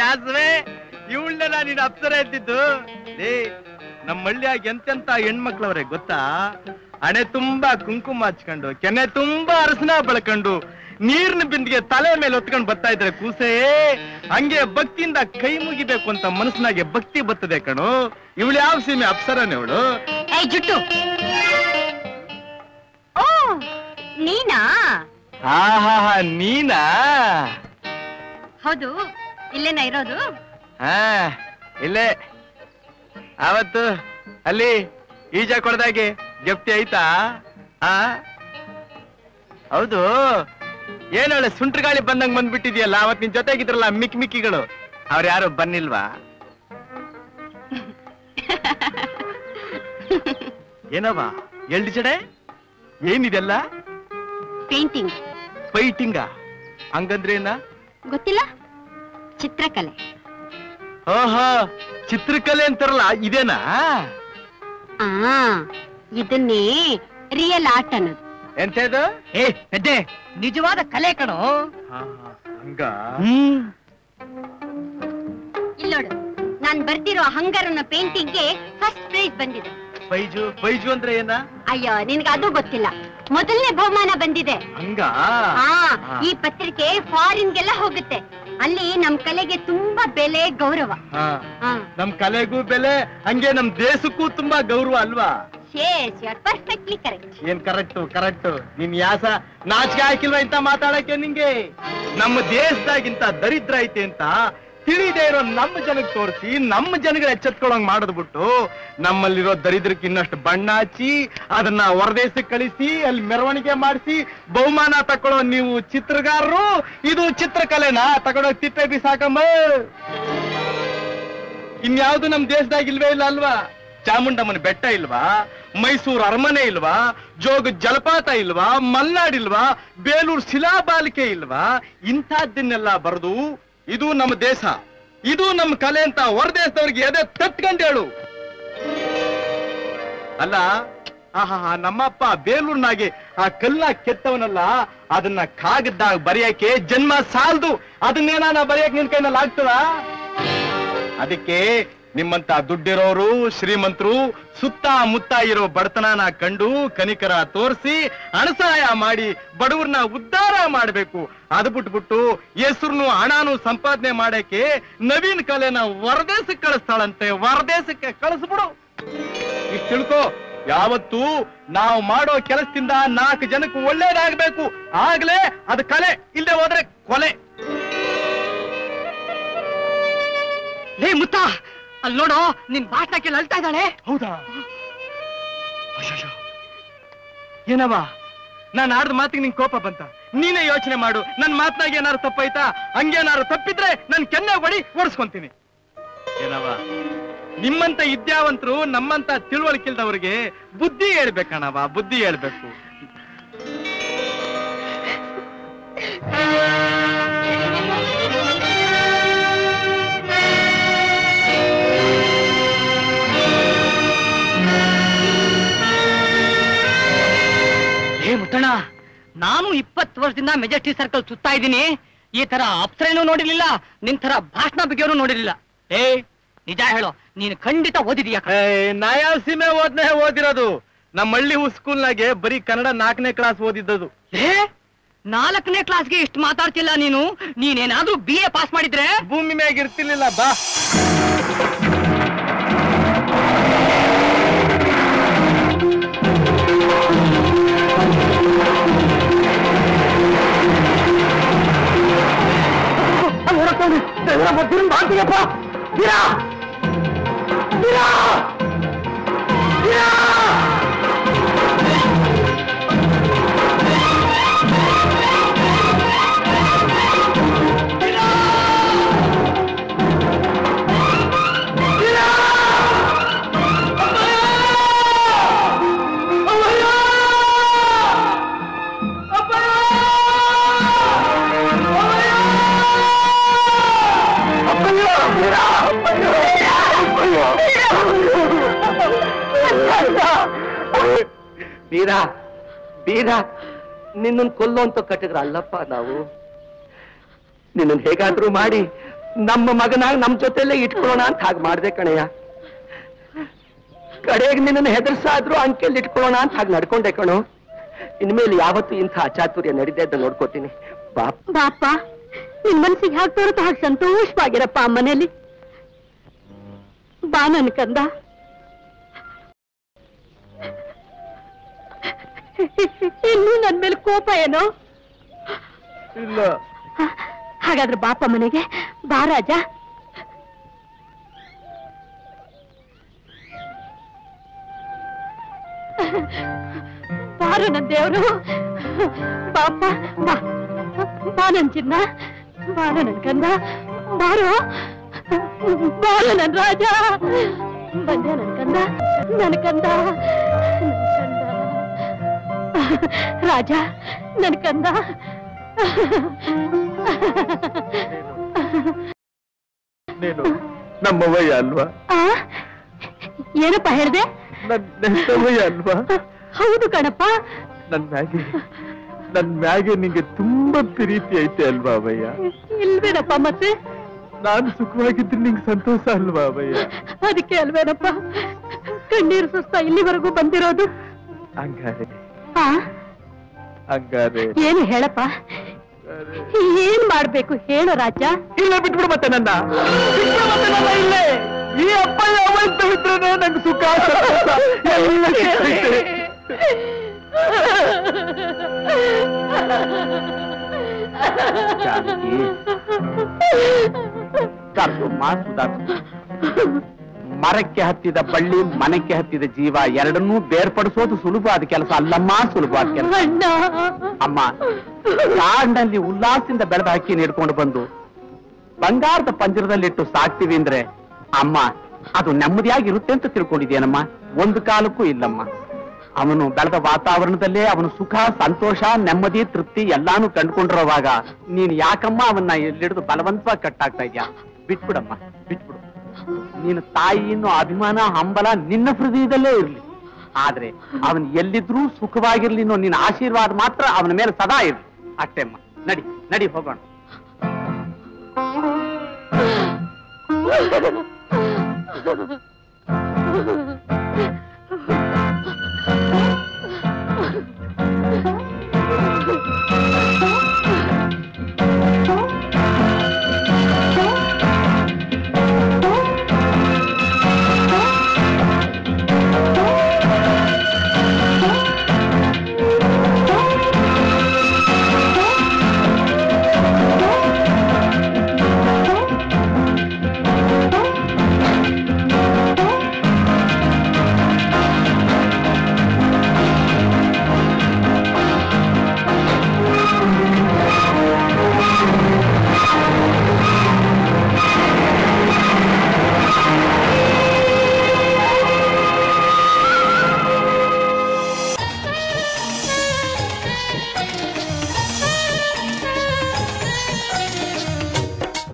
ಯಾಸ್ವೆ ಇವಳನ್ನ ನೀನು ಅಪ್ಸರ ಎದ್ದಿದ್ದು. ನಮ್ಮ ಹಳ್ಳಿಯಾಗ ಎಂತೆಂತ ಹೆಣ್ಮಕ್ಳವ್ರೆ ಗೊತ್ತಾ? ಹಣೆ ತುಂಬಾ ಕುಂಕುಮ ಹಚ್ಕೊಂಡು, ಕೆನೆ ತುಂಬಾ ಅರಸನ ಬೆಳ್ಕೊಂಡು, ನೀರಿನ ಬಿಂದಿಗೆ ತಲೆ ಮೇಲೆ ಹೊತ್ಕೊಂಡು ಬರ್ತಾ ಇದ್ರೆ ಕೂಸೆ, ಹಂಗೆ ಭಕ್ತಿಯಿಂದ ಕೈ ಮುಗಿಬೇಕು ಅಂತ ಮನಸ್ಸಿನಾಗೆ ಭಕ್ತಿ ಬರ್ತದೆ ಕಣು. ಇವಳು ಯಾವ ಸೀಮೆ ಅಪ್ಸರನೇ ಇವಳು? ಜುಟ್ಟು ನೀನಾ? ಹಾ ನೀನಾ? ಹೌದು, ಇಲ್ಲೇನಾ ಇರೋದು? ಹಾ ಇಲ್ಲೇ. ಅವತ್ತು ಅಲ್ಲಿ ಈಜ ಕೊಡ್ದಾಗೆ ಜಪ್ತಿ ಆಯ್ತಾ? ಹೌದು, ಏನಾಳೆ ಸುಂಟ್ರ ಗಾಳಿ ಬಂದಂಗ್ ಬಂದ್ಬಿಟ್ಟಿದ್ಯಲ್ಲ. ಅವತ್ ನಿನ್ ಜೊತೆಗಿದ್ರಲ್ಲ ಮಿಕ್ಕಿಗಳು, ಅವ್ರು ಯಾರು ಬನ್ನಿಲ್ವಾ? ಏನವ ಎಲ್ಡಿ ಜಡೆ ಏನಿದೆಲ್ಲ? ಪೇಂಟಿಂಗ್. ಪೈಟಿಂಗ ಹಂಗಂದ್ರೇನ? ಗೊತ್ತಿಲ್ಲ, ಚಿತ್ರಕಲೆ. ಓಹೋ, ಚಿತ್ರಕಲೆ ಅಂತಾರಲ್ಲ, ಇದೇನಾ? ಇದನ್ನೇ ರಿಯಲ್ ಆರ್ಟ್ ಅನ್ನೋದು. ಎಂತದು? ಪೆದ್ದೆ, ನಿಜವಾದ ಕಲೆ ಕಣೋ. ಹಂಗ? ಇಲ್ಲೋಡು, ನಾನ್ ಬರ್ದಿರೋ ಹಂಗರ್ ಅನ್ನೋ ಪೇಂಟಿಂಗ್ಗೆ ಫಸ್ಟ್ ಪ್ರೈಸ್ ಬಂದಿದೆ. ಬೈಜು ಅಂದ್ರೆ ಏನ? ಅಯ್ಯೋ, ನಿನ್ಗೆ ಅದು ಗೊತ್ತಿಲ್ಲ. ಮೊದಲನೇ ಬಹುಮಾನ ಬಂದಿದೆ. ಹಂಗ? ಈ ಪತ್ರಿಕೆ ಫಾರಿನ್ಗೆಲ್ಲ ಹೋಗುತ್ತೆ. ಅಲ್ಲಿ ನಮ್ ಕಲೆಗೆ ತುಂಬಾ ಬೆಲೆ, ಗೌರವ. ನಮ್ ಕಲೆಗೂ ಬೆಲೆ, ಹಂಗೆ ನಮ್ ದೇಶಕ್ಕೂ ತುಂಬಾ ಗೌರವ ಅಲ್ವಾ? Perfectly correct. ಏನ್ ಕರೆಕ್ಟ್. ನಿನ್ ಯಾಸ ನಾಚಿಕೆ ಹಾಕಿಲ್ವಾ ಇಂತ ಮಾತಾಡಕ್ಕೆ ನಿಂಗೆ? ನಮ್ಮ ದೇಶದಾಗಿಂತ ದರಿದ್ರ ಐತೆ ಅಂತ ತಿಳಿದೇ ಇರೋ ನಮ್ಮ ಜನಕ್ಕೆ ತೋರಿಸಿ, ನಮ್ಮ ಜನಗಳು ಎಚ್ಚೆತ್ಕೊಳ್ಳಂಗ್ ಮಾಡಿದ್ಬಿಟ್ಟು, ನಮ್ಮಲ್ಲಿರೋ ದರಿದ್ರಕ್ಕೆ ಇನ್ನಷ್ಟು ಬಣ್ಣ ಹಚ್ಚಿ ಅದನ್ನ ಹೊರದೇಶಕ್ಕೆ ಕಳಿಸಿ ಅಲ್ಲಿ ಮೆರವಣಿಗೆ ಮಾಡಿಸಿ ಬಹುಮಾನ ತಕೊಳ್ಳೋ ನೀವು ಚಿತ್ರಗಾರರು, ಇದು ಚಿತ್ರಕಲೆನಾ? ತಗೊಂಡೋಗಿ ತಿಪ್ಪೆ ಬಿಸಾಕಂಬ. ಇನ್ಯಾವುದು ನಮ್ ದೇಶದಾಗ ಇಲ್ವೇ ಇಲ್ಲ ಅಲ್ವಾ? ಚಾಮುಂಡಮ್ಮನ ಬೆಟ್ಟ ಇಲ್ವಾ? ಮೈಸೂರು ಅರಮನೆ ಇಲ್ವಾ? ಜೋಗ ಜಲಪಾತ ಇಲ್ವಾ? ಮಲ್ನಾಡ್ ಇಲ್ವಾ? ಬೇಲೂರು ಶಿಲಾಬಾಲಿಕೆ ಇಲ್ವಾ? ಇಂಥದ್ದನ್ನೆಲ್ಲ ಬರೆದು ಇದು ನಮ್ಮ ದೇಶ, ಇದು ನಮ್ಮ ಕಲೆ ಅಂತ ಹೊರದೇಶದವ್ರಿಗೆ ಎದೆ ತಟ್ಕೊಂಡು ಹೇಳು. ಅಲ್ಲ, ನಮ್ಮಪ್ಪ ಬೇಲೂರ್ನಾಗೆ ಆ ಕಲ್ಲ ಕೆತ್ತವನಲ್ಲ, ಅದನ್ನ ಕಾಗದ್ದಾಗ ಬರೆಯಕ್ಕೆ ಜನ್ಮ ಸಾಲದು. ಅದನ್ನೇನ ಬರೆಯಕ್ಕೆ ನಿನ್ ಕೈನಲ್ಲಿ ಆಗ್ತದ? ಅದಕ್ಕೆ ನಿಮ್ಮಂತ ದುಡ್ಡಿರೋರು, ಶ್ರೀಮಂತರು ಸುತ್ತಮುತ್ತ ಇರೋ ಬಡತನನ ಕಂಡು ಕನಿಕರ ತೋರಿಸಿ ಹಣಸಹಾಯ ಮಾಡಿ ಬಡವ್ರನ್ನ ಉದ್ಧಾರ ಮಾಡ್ಬೇಕು. ಅದು ಬಿಟ್ಬಿಟ್ಟು ಹೆಸರುನು ಹಣನು ಸಂಪಾದನೆ ಮಾಡಕ್ಕೆ ನವೀನ್ ಕಲೆನ ಹೊರದೇಶಕ್ಕೆ ಕಳಿಸ್ತಾಳಂತೆ. ಹೊರದೇಶಕ್ಕೆ ಕಳಿಸ್ಬಿಡು. ಇಷ್ಟು ತಿಳ್ಕೋ, ಯಾವತ್ತು ನಾವು ಮಾಡೋ ಕೆಲಸದಿಂದ 4 ಜನಕ್ಕೆ ಒಳ್ಳೇದಾಗಬೇಕು, ಆಗ್ಲೇ ಅದು ಕಲೆ. ಇಲ್ಲದೆ ಹೋದ್ರೆ ಕೊಲೆ. ಲೇ ಮುತ್ತ, ಅಲ್ಲಿ ನೋಡೋ, ನಿನ್ ಭಾಷಣಕ್ಕೆ ಅಳ್ತಾ ಇದ್ದಾಳೆ. ಹೌದಾ? ಏನವ, ನಾನು ಆಡ್ದ ಮಾತಿಗೆ ನಿಂಗೆ ಕೋಪ ಬಂತ? ನೀನೇ ಯೋಚನೆ ಮಾಡು. ನನ್ ಮಾತನಾಗ ಏನಾರು ತಪ್ಪಾಯ್ತಾ? ಹಂಗೇನಾರು ತಪ್ಪಿದ್ರೆ ನನ್ ಕೆನ್ನೆ ಹೊಡಿ ಓಡಿಸ್ಕೊಂತೀನಿ. ಏನವ, ನಿಮ್ಮಂತ ವಿದ್ಯಾವಂತರು ನಮ್ಮಂತ ತಿಳುವಳಿಕೆಲ್ದವ್ರಿಗೆ ಬುದ್ಧಿ ಹೇಳ್ಬೇಕಣವ, ಬುದ್ಧಿ ಹೇಳ್ಬೇಕು. ಮುತ್ತಣ್ಣ, ನಾನು 20 ವರ್ಷದಿಂದ ಮೆಜೆಸ್ಟಿಕ್ ಸರ್ಕಲ್ ಸುತ್ತಾ ಇದ್ದೀನಿ. ಈ ತರ ಅಪ್ಸರೇನೂ ನೋಡಿರ್ಲಿಲ್ಲ, ನಿನ್ ತರ ಭಾಷಣ ಬಗ್ಗೆಯವರು ನೋಡಿರ್ಲಿಲ್ಲ. ನಿಜ ಹೇಳೋ, ನೀನು ಖಂಡಿತ ಓದಿದೀಯ? ನಾ ಯಾವ ಸೀಮೆ ಓದಿರೋದು? ನಮ್ಮ ಹಳ್ಳಿ ಸ್ಕೂಲ್ನಾಗೆ ಬರೀ ಕನ್ನಡ 4ನೇ ಕ್ಲಾಸ್ ಓದಿದ್ದದು. 4ನೇ ಕ್ಲಾಸ್ಗೆ ಇಷ್ಟು ಮಾತಾಡ್ತಿಲ್ಲ ನೀನು? ನೀನೇನಾದ್ರೂ BA ಪಾಸ್ ಮಾಡಿದ್ರೆ ಭೂಮಿ ಮ್ಯಾಗ ಇರ್ತಿರ್ಲಿಲ್ಲ. ಬಾ, ಬೀರ ಬೀರ, ನಿನ್ನನ್ನು ಕೊಲ್ಲೋ ಅಂತ ಕಟ್ಟಿದ್ರ ಅಲ್ಲಪ್ಪ ನಾವು. ನಿನ್ನನ್ನು ಹೇಗಾದ್ರೂ ಮಾಡಿ ನಮ್ಮ ಮಗನಾಗ ನಮ್ ಜೊತೆಲ್ಲೇ ಇಟ್ಕೊಳ್ಳೋಣ ಅಂತ ಹಾಗೆ ಮಾಡ್ದೆ ಕಣಯ್ಯ. ಕಡೆಗೆ ನಿನ್ನನ್ನು ಹೆದರ್ಸಾದ್ರು ಅಂಕೆಯಲ್ಲಿ ಇಟ್ಕೊಳ್ಳೋಣ ಅಂತ ಹಾಗೆ ನಡ್ಕೊಂಡೆ ಕಣೋ. ಇನ್ಮೇಲೆ ಯಾವತ್ತೂ ಇಂಥ ಅಚಾತುರ್ಯ ನಡೀದೆ ಅಂತ ನೋಡ್ಕೋತೀನಿ. ಬಾಪ, ನಿನ್ ಮನ್ಸಿಗೆ ಹಾಗೆ ತೋರುತ್ತ ಹಾಗೆ ಸಂತೋಷವಾಗಿರಪ್ಪ ಆ ಮನೇಲಿ. ಬಾ ನನ್ ಕಂದ. ಇನ್ನೂ ನನ್ ಮೇಲೆ ಕೋಪ ಏನೋ? ಇಲ್ಲ. ಹಾಗಾದ್ರೆ ಬಾಪ ಮನೆಗೆ ಬಾ ರಾಜ. ಬಾರು ನನ್ ದೇವ್ರು. ಬಾಪ ಬಾ, ಬಾ ನನ್ ಚಿನ್ನ, ಬಾರು ನನ್ ಕಂದ, ಬಾರು ಬಾರು ನನ್ ರಾಜ. ಬಂದೆ ನನ್ ಕಂದ, ನನ್ ಕಂದ, ರಾಜ, ನನ್ ಕಂದ. ನೀನು ನಮ್ಮವಯ್ಯ ಅಲ್ವಾ? ಏನಪ್ಪ ಹೇಳ್ದೆ? ನನ್ನವಯ್ಯ ಅಲ್ವಾ? ಹೌದು ಕಣಪ್ಪ. ನನ್ ಮ್ಯಾಗೆ ನಿಂಗೆ ತುಂಬಾ ಪ್ರೀತಿ ಐತೆ ಅಲ್ವಾ ಅವಯ್ಯ? ಇಲ್ವೇನಪ್ಪ ಮತ್ತೆ? ನಾನು ಸುಖವಾಗಿದ್ರೆ ನಿಂಗೆ ಸಂತೋಷ ಅಲ್ವಾ ಅವಯ್ಯ? ಅದಕ್ಕೆ ಅಲ್ವೇನಪ್ಪ ಕಣ್ಣೀರು ಸುಸ್ತ ಇಲ್ಲಿವರೆಗೂ ಬಂದಿರೋದು. ಹಂಗಾರೆ ಏನು ಹೇಳಪ್ಪ, ಏನ್ ಮಾಡ್ಬೇಕು ಹೇಳು ರಾಜ? ಇಲ್ಲ ಬಿಟ್ಬಿಡು ಮತ್ತೆ ನನ್ನ. ಇಲ್ಲೇ ಈ ಅಪ್ಪ ಯಾವತ್ತು ಬಿಟ್ರೆ ನಂಗೆ ಸುಖ ಎಲ್ಲ ಸಿಗ್ತೈತೆ. ಮರಕ್ಕೆ ಹತ್ತಿದ ಬಳ್ಳಿ, ಮನಕ್ಕೆ ಹತ್ತಿದ ಜೀವ ಎರಡನ್ನೂ ಬೇರ್ಪಡಿಸೋದು ಸುಲಭವಾದ ಕೆಲಸ ಅಲ್ಲಮ್ಮ, ಸುಲಭವಾದ ಕೆಲಸ ಅಮ್ಮ. ಕಾಡಿನಲ್ಲಿ ಉಲ್ಲಾಸದಿಂದ ಬೆಳೆದ ಹಕ್ಕಿ ನೀಡ್ಕೊಂಡು ಬಂದು ಬಂಗಾರದ ಪಂಜರದಲ್ಲಿಟ್ಟು ಸಾಕ್ತಿವಿ ಅಂದ್ರೆ ಅಮ್ಮ, ಅದು ನೆಮ್ಮದಿಯಾಗಿರುತ್ತೆ ಅಂತ ತಿಳ್ಕೊಂಡಿದ್ಯೇನಮ್ಮ? ಒಂದು ಕಾಲಕ್ಕೂ ಇಲ್ಲಮ್ಮ. ಅವನು ಬೆಳೆದ ವಾತಾವರಣದಲ್ಲೇ ಅವನು ಸುಖ, ಸಂತೋಷ, ನೆಮ್ಮದಿ, ತೃಪ್ತಿ ಎಲ್ಲಾನು ಕಂಡುಕೊಂಡಿರೋವಾಗ ನೀನು ಯಾಕಮ್ಮ ಅವನ್ನ ಎಲ್ಲಿಡಿದು ಬಲವಂತವಾಗಿ ಕಟ್ಟಾಗ್ತಾ ಇದ್ಯಾ? ಬಿಟ್ಬಿಡಮ್ಮ, ಬಿಟ್ಬಿಡು. ನೀನು ತಾಯಿ ಅನ್ನೋ ಅಭಿಮಾನ, ಹಂಬಲ ನಿನ್ನ ಹೃದಯದಲ್ಲೇ ಇರ್ಲಿ. ಆದ್ರೆ ಅವನು ಎಲ್ಲಿದ್ರೂ ಸುಖವಾಗಿರ್ಲಿ ಅನ್ನೋ ನಿನ್ನ ಆಶೀರ್ವಾದ ಮಾತ್ರ ಅವನ ಮೇಲೆ ಸದಾ ಇರ್ಲಿ. ಅಷ್ಟೇ ಅಮ್ಮ. ನಡಿ ನಡಿ ಹೋಗೋಣ.